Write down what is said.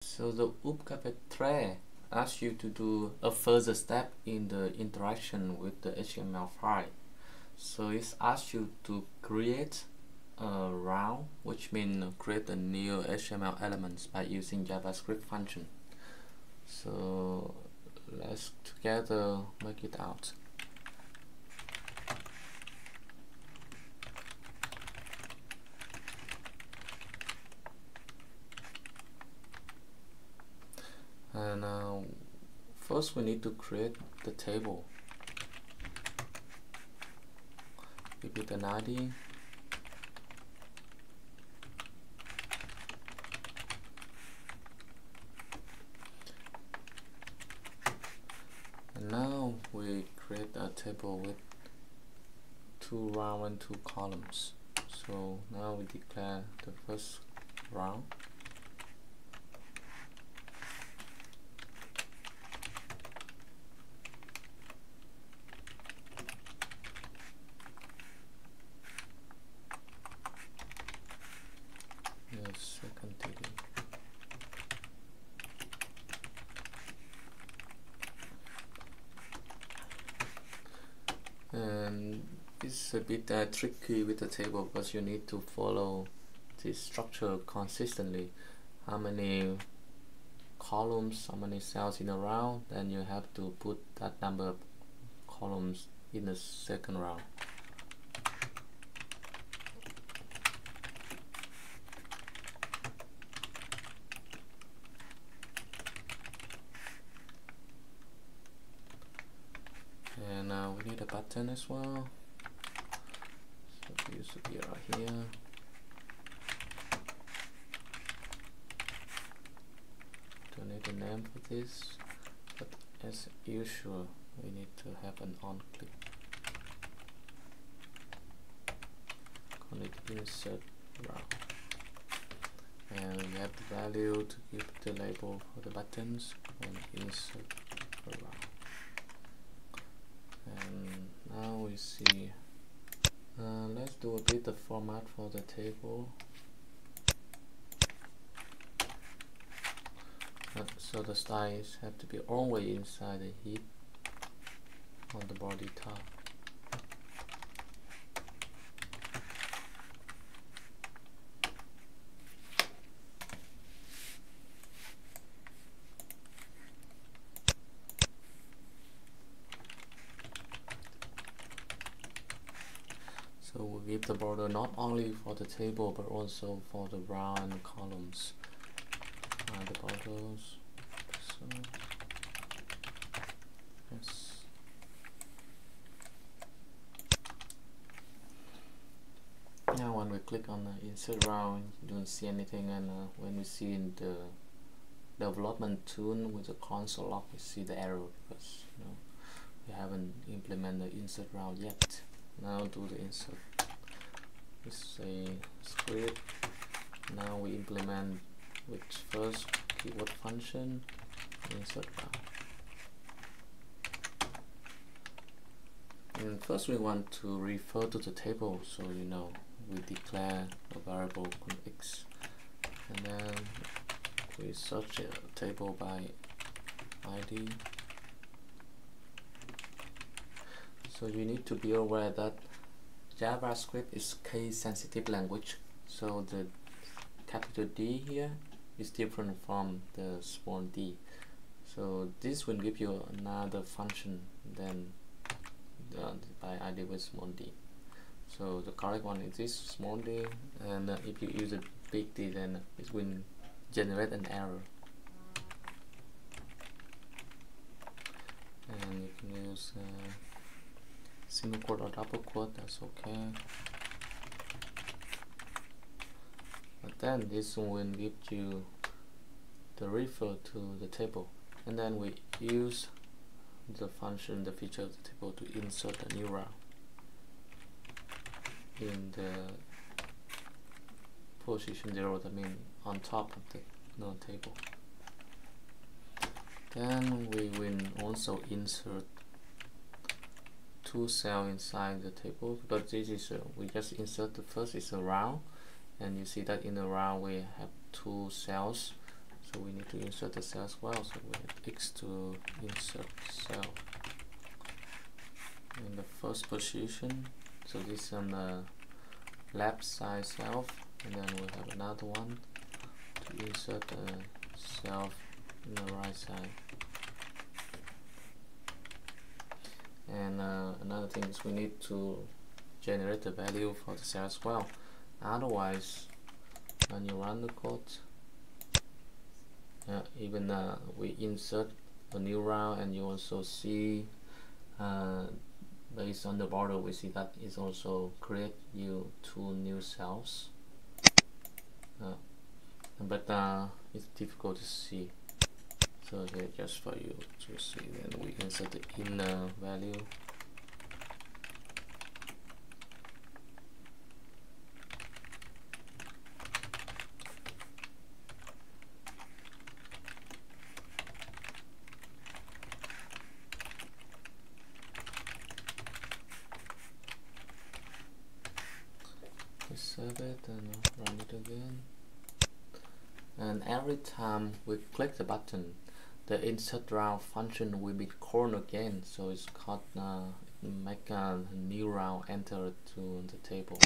So the Oppgave tray asks you to do a further step in the interaction with the HTML file. So it asks you to create a round, which means create a new HTML elements by using JavaScript function. So let's together make it out. And first we need to create the table. Give it an ID. And now we create a table with 2 rows and 2 columns. So now we declare the first round. Second table. And it's a bit tricky with the table because you need to follow this structure consistently. How many columns, how many cells in a row, then you have to put that number of columns in the second round. And we need a button as well. So it used to be right here. Don't need a name for this, but as usual, we need to have an on click. Call it insert round. And we have the value to give the label for the buttons and insert round. And now we see, let's do a bit of format for the table. So the styles have to be always inside the heap on the body tab. So we give the border not only for the table but also for the round columns. The borders. So yes. Now when we click on the insert round, you don't see anything, and when we see in the development tool with the console log, we see the error because we haven't implemented the insert round yet. Now do the insert. We say script. Now we implement with first keyword function insert round. And first we want to refer to the table, so we declare a variable called x, and then we search a table by ID. So you need to be aware that JavaScript is case sensitive language, so the capital D here is different from the small d. So this will give you another function than by ID with small d. So the correct one is this small d, and if you use a big D, then it will generate an error. And you can use single quote or double quote, that's okay. But then this will give you the refer to the table, and then we use the function, the feature of the table, to insert a new round in the position 0, that means on top of the table. Then we will also insert 2 cells inside the table, because this is we just insert the first is a round, and you see that in the round we have 2 cells. So we need to insert the cell as well. So we hit X to insert cell in the first position. So this is on the left side self, and then we have another one to insert the self in the right side. And another thing is we need to generate the value for the cell as well. Otherwise, when you run the code, even we insert a new round, and you also see based on the border, we see that is also create you 2 new cells, but it's difficult to see. So here, just for you to see, then we insert the inner value. Save it and run it again. And every time we click the button, the insert round function will be called again. So it's called make a new round enter to the table.